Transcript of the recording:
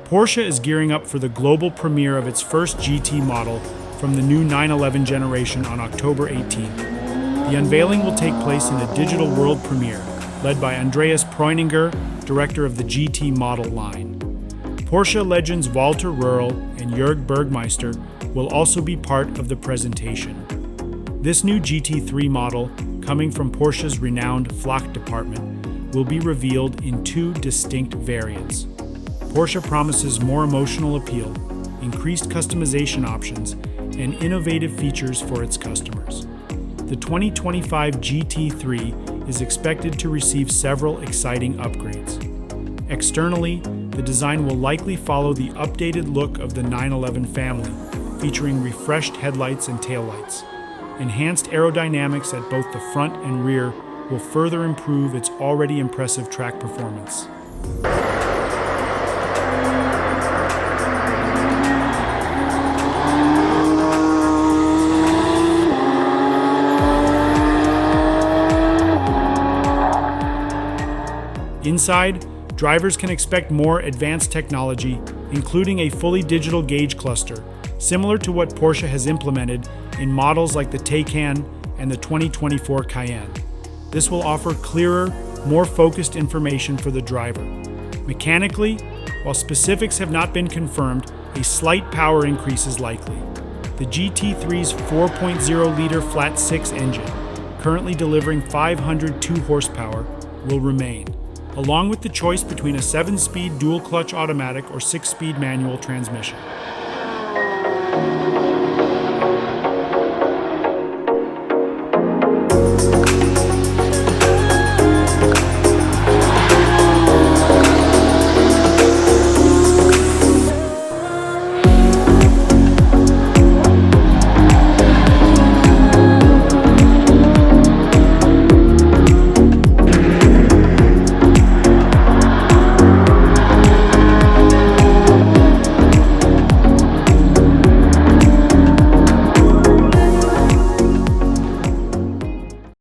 Porsche is gearing up for the global premiere of its first GT model from the new 911 generation on October 18th. The unveiling will take place in a digital world premiere, led by Andreas Preuninger, director of the GT model line. Porsche legends Walter Röhrl and Jörg Bergmeister will also be part of the presentation. This new GT3 model, coming from Porsche's renowned Flacht department, will be revealed in two distinct variants. Porsche promises more emotional appeal, increased customization options, and innovative features for its customers. The 2025 GT3 is expected to receive several exciting upgrades. Externally, the design will likely follow the updated look of the 911 family, featuring refreshed headlights and taillights. Enhanced aerodynamics at both the front and rear will further improve its already impressive track performance. Inside, drivers can expect more advanced technology, including a fully digital gauge cluster, similar to what Porsche has implemented in models like the Taycan and the 2024 Cayenne. This will offer clearer, more focused information for the driver. Mechanically, while specifics have not been confirmed, a slight power increase is likely. The GT3's 4.0-liter flat-six engine, currently delivering 502 horsepower, will remain, along with the choice between a 7-speed dual-clutch automatic or 6-speed manual transmission.